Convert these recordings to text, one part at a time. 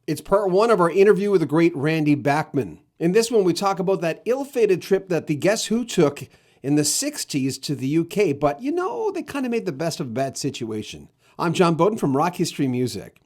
It's part one of our interview with the great Randy Bachman. In this one, we talk about that ill-fated trip that the Guess Who took in the 60s to the UK, but they kind of made the best of a bad situation. I'm John Beaudin from Rock History Music.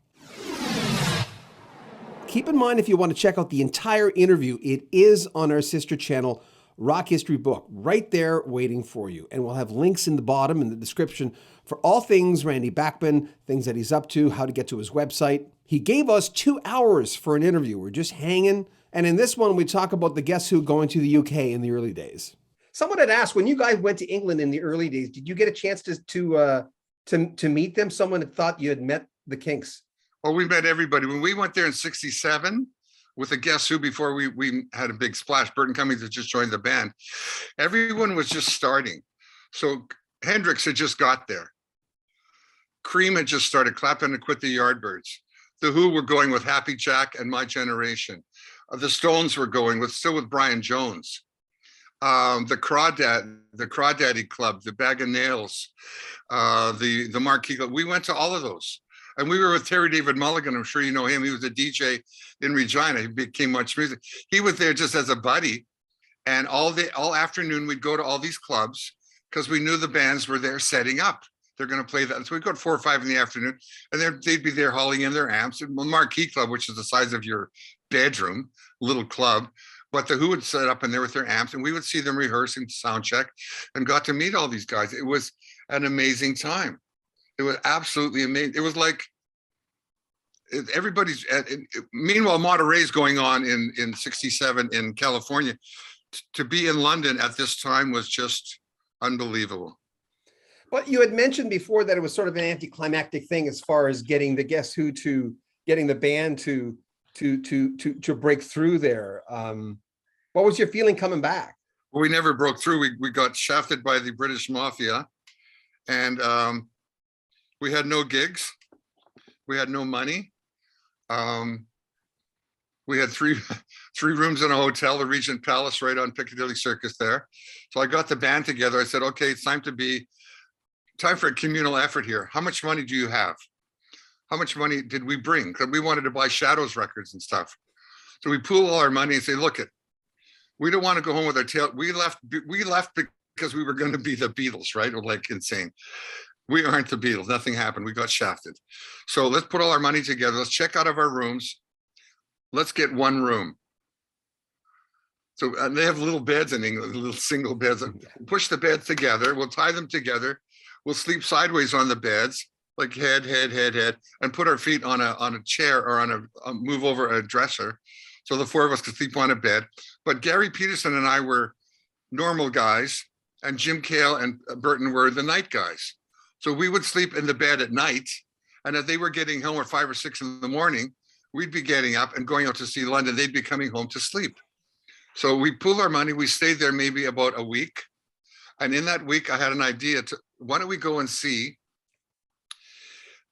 Keep in mind, if you want to check out the entire interview, it is on our sister channel, Rock History Book, right there waiting for you. And we'll have links in the bottom in the description for all things Randy Bachman, things that he's up to, how to get to his website. He gave us 2 hours for an interview. We're just hanging. And in this one, we talk about the Guess Who going to the UK in the early days. Someone had asked, when you guys went to England in the early days, did you get a chance to meet them? Someone had thought you had met the Kinks. Well, we met everybody. When we went there in 67 with the Guess Who, before we had a big splash, Burton Cummings had just joined the band. Everyone was just starting. So Hendrix had just got there. Cream had just started. Clapton had quit the Yardbirds. The Who were going with Happy Jack and My Generation. The Stones were going still with Brian Jones. The Crawdaddy Club, the Bag of Nails, the Marquee Club. We went to all of those. And we were with Terry David Mulligan. I'm sure you know him. He was a DJ in Regina. He became Much Music. He was there just as a buddy. And all afternoon, we'd go to all these clubs because we knew the bands were there setting up. They're going to play that. So we'd go at 4 or 5 in the afternoon, and they'd be there hauling in their amps. And the Marquee Club, which is the size of your bedroom, little club. But the Who would set up in there with their amps, and we would see them rehearse and sound check, and got to meet all these guys. It was an amazing time. It was absolutely amazing. It was like everybody's. Meanwhile, Monterey's going on in 67 in California. To be in London at this time was just unbelievable. But you had mentioned before that it was sort of an anticlimactic thing as far as getting the Guess Who to getting the band to break through there. What was your feeling coming back? Well, we never broke through. We got shafted by the British Mafia, and we had no gigs. We had no money. We had three rooms in a hotel, the Regent Palace, right on Piccadilly Circus there. So I got the band together. I said, okay, it's time for a communal effort here. How much money do you have? How much money did we bring? Because we wanted to buy Shadows records and stuff. So we pool all our money and say, look, we don't want to go home with our tail. We left because we were going to be the Beatles, right? We're like insane. We aren't the Beatles. Nothing happened. We got shafted. So let's put all our money together. Let's check out of our rooms. Let's get one room. So they have little beds in England, little single beds. Push the beds together. We'll tie them together. We'll sleep sideways on the beds, like head, and put our feet on a chair or on a move over a dresser. So the 4 of us could sleep on a bed. But Gary Peterson and I were normal guys, and Jim Cale and Burton were the night guys. So we would sleep in the bed at night. And if they were getting home at 5 or 6 in the morning, we'd be getting up and going out to see London. They'd be coming home to sleep. So we pooled our money. We stayed there maybe about a week. And in that week, I had an idea why don't we go and see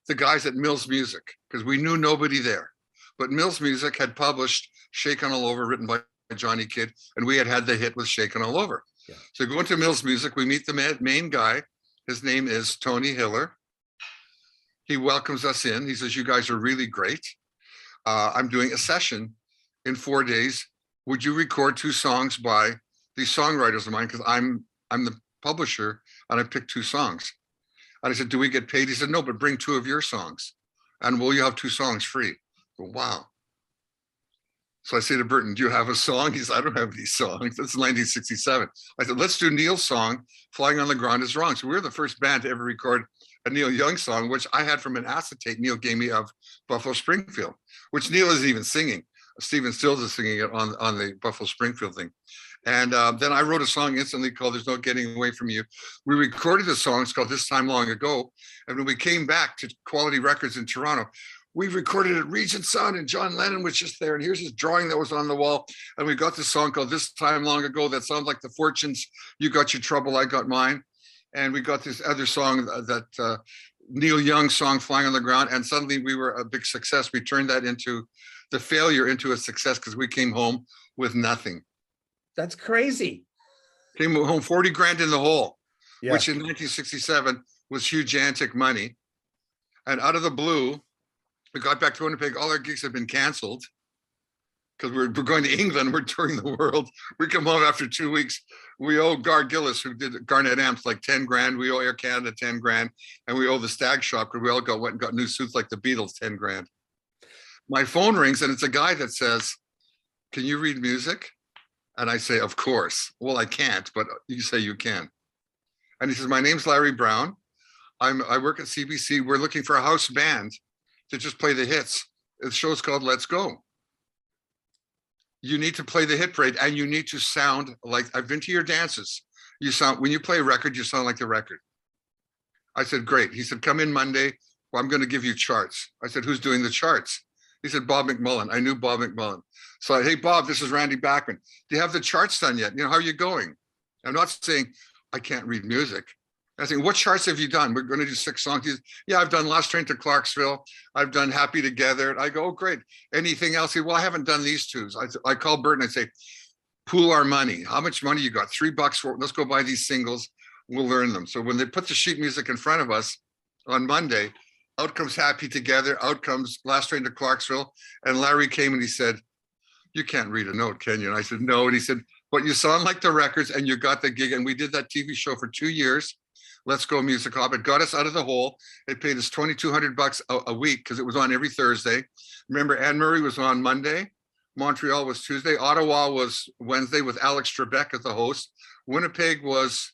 the guys at Mills Music? Because we knew nobody there. But Mills Music had published Shakin' All Over, written by Johnny Kidd, and we had the hit with Shakin' All Over. Yeah. So we go into Mills Music, we meet the main guy. His name is Tony Hiller. He welcomes us in. He says, you guys are really great. I'm doing a session in 4 days. Would you record 2 songs by these songwriters of mine? Because I'm the publisher, and I picked 2 songs. And I said, do we get paid? He said, no, but bring 2 of your songs, and you have 2 songs free. Well, wow. So I say to Burton, do you have a song? He said, I don't have any songs. That's 1967. I said, let's do Neil's song, Flying on the Ground is Wrong. So we were the first band to ever record a Neil Young song, which I had from an acetate Neil gave me of Buffalo Springfield, which Neil isn't even singing. Stephen Stills is singing it on the Buffalo Springfield thing. And then I wrote a song instantly called There's No Getting Away From You. We recorded the song. It's called This Time Long Ago. And when we came back to Quality Records in Toronto, we recorded at Regent Sound, and John Lennon was just there. And here's his drawing that was on the wall. And we got this song called This Time Long Ago that sounds like the Fortunes. You got your trouble, I got mine. And we got this other song, that Neil Young song, Flying on the Ground. And suddenly we were a big success. We turned that into the failure into a success because we came home with nothing. That's crazy. Came home 40 grand in the hole, yeah. Which in 1967 was huge antic money. And out of the blue, We got back to Winnipeg. All our gigs had been canceled because we're going to England. We're touring the world. We come home after 2 weeks. We owe Gar Gillis, who did Garnet Amps, like 10 grand. We owe Air Canada 10 grand. And we owe the Stag Shop, because we all went and got new suits like the Beatles, 10 grand. My phone rings and it's a guy that says, "Can you read music?" And I say, "Of course." "Well, I can't, but you say you can." And he says, "My name's Larry Brown. I work at CBC. We're looking for a house band to just play the hits. The show's called Let's Go. You need to play the hit parade, and you need to sound like, I've been to your dances. When you play a record, you sound like the record." I said, "Great." He said, "Come in Monday. Well, I'm going to give you charts." I said, "Who's doing the charts?" He said, "Bob McMullen." I knew Bob McMullen. So "Hey, Bob, this is Randy Bachman. Do you have the charts done yet? How are you going?" I'm not saying I can't read music. I think, "What charts have you done?" "We're going to do 6 songs." He said, "Yeah, I've done Last Train to Clarksville. I've done Happy Together." I go, "Oh, great. Anything else?" He said, "Well, I haven't done these two." I call Bert and I say, "Pool our money. How much money you got?" $3 for it. Let's go buy these singles. We'll learn them. So when they put the sheet music in front of us on Monday, out comes Happy Together, out comes Last Train to Clarksville. And Larry came and he said, "You can't read a note, can you?" And I said, "No." And he said, "But you sound like the records and you got the gig." And we did that TV show for 2 years. Let's Go Music Hop. It got us out of the hole. It paid us $2,200 a week because it was on every Thursday. Remember, Anne Murray was on Monday. Montreal was Tuesday. Ottawa was Wednesday with Alex Trebek as the host. Winnipeg was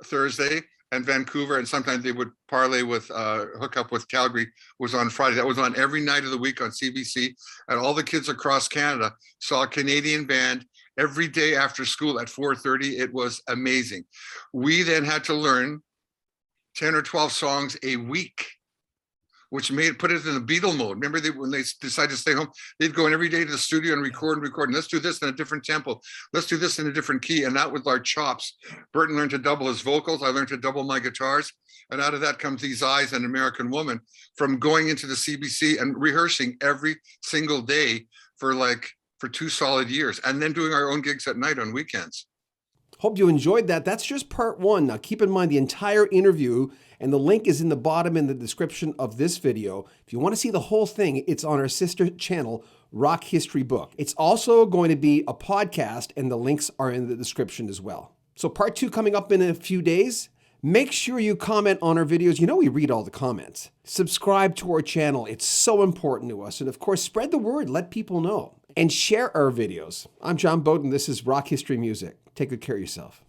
Thursday, and Vancouver, and sometimes they would parlay with hook up with Calgary, was on Friday. That was on every night of the week on CBC. And all the kids across Canada saw a Canadian band every day after school at 4:30. It was amazing. We then had to learn 10 or 12 songs a week, which put it in the Beatle mode. Remember, when they decided to stay home, they'd go in every day to the studio and record. And let's do this in a different tempo. Let's do this in a different key. And that was our chops. Burton learned to double his vocals. I learned to double my guitars. And out of that comes These Eyes and American Woman, from going into the CBC and rehearsing every single day for 2 solid years, and then doing our own gigs at night on weekends. Hope you enjoyed that. That's just part 1. Now keep in mind the entire interview, and the link is in the bottom in the description of this video. If you want to see the whole thing, it's on our sister channel, Rock History Book. It's also going to be a podcast, and the links are in the description as well. So part 2 coming up in a few days. Make sure you comment on our videos. We read all the comments. Subscribe to our channel. It's so important to us. And of course, spread the word. Let people know. And share our videos. I'm John Beaudin. This is Rock History Music. Take good care of yourself.